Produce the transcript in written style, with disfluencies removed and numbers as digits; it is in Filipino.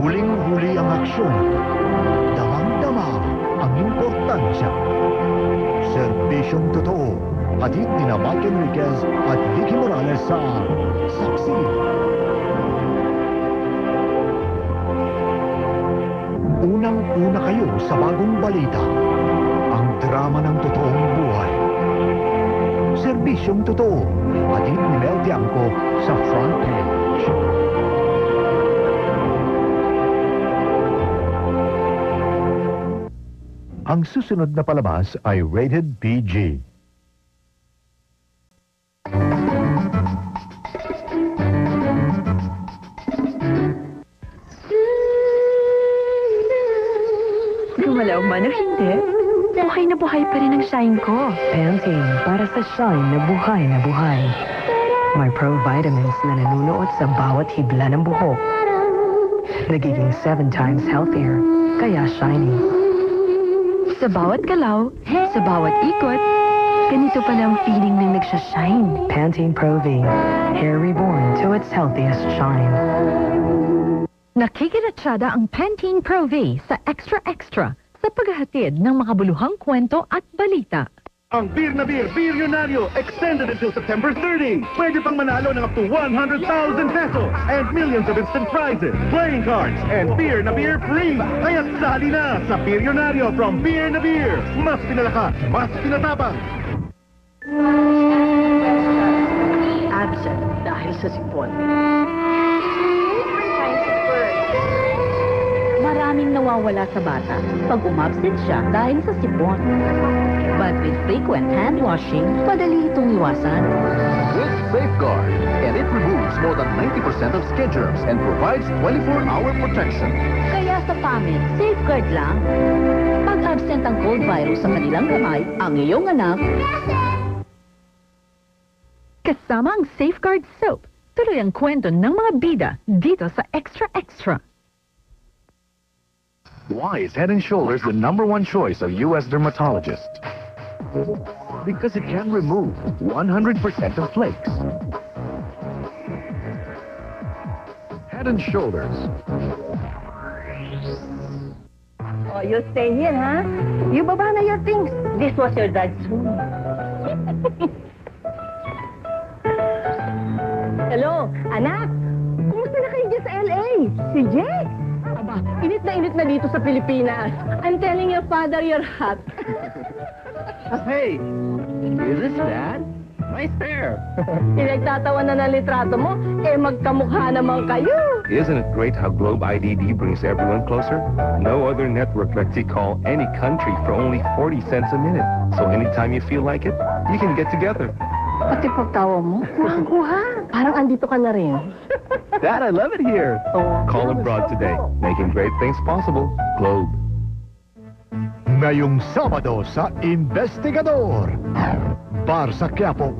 Huling-huli ang aksyon. Damang-dama ang importansya. Serbisyong totoo. Hatid ni Mike Enriquez at Vicky Morales sa Saksi. Unang-una kayo sa bagong balita. Ang drama ng totoong buhay. Serbisyong totoo. Hatid ni Mel Tiangco sa Front Page. Ang susunod na palabas ay rated PG. Gumalaw man o hindi, buhay pa rin ang shine ko. Pantene para sa shine na buhay. May pro-vitamins na nanunuot sa bawat hibla ng buhok. Nagiging 7 times healthier, kaya shiny. Sa bawat galaw, sa bawat ikot, ganito pala ang feeling ng nagsashine. Pantene Pro-V, hair reborn to its healthiest shine. Nakikiratsada ang Pantene Pro-V sa Extra Extra sa paghahatid ng makabuluhang kwento at balita. Ang Beer na Beer Beerionario extended until September 30. Pwede pang manalo ng up to 100,000 pesos and millions of instant prizes, playing cards, and Beer na Beer free. Kaya sali na sa Beerionario from Beer na Beer. Mas pinalakas, mas pinatapang. Absent dahil sa sipon. Maraming nawawala sa bata pag umabsent siya dahil sa sipon. But with frequent hand washing, madali itong iwasan. With Safeguard, and it removes more than 90% of skin germs and provides 24-hour protection. Kaya sa pamit, safeguard lang. Pag absent ang cold virus sa kanilang kamay, ang iyong anak, Kasama ang Safeguard Soap, tuloy ang kwento ng mga bida dito sa Extra Extra. Why is Head & Shoulders the #1 choice of U.S. dermatologists? Because it can remove 100% of flakes. Head & Shoulders. oh, you stay here, huh? You baba na your things. This was your dad's room. Hello, anak. Kumusta na kayo dyan sa LA? Si Jake? Aba, init na dito sa Pilipinas. I'm telling your father you're hot. Hey, is this Dad? Nice hair. Pinagtatawa na ng litrato mo, magkamukha naman kayo. Isn't it great how Globe IDD brings everyone closer? No other network lets you call any country for only 40 cents a minute. So anytime you feel like it, you can get together. Pati pagtawa mo, kuha. Parang andito ka na rin. Dad, I love it here. Call abroad today, making great things possible. Globe. Ngayong Sabado sa Investigador. Bar sa Quiapo,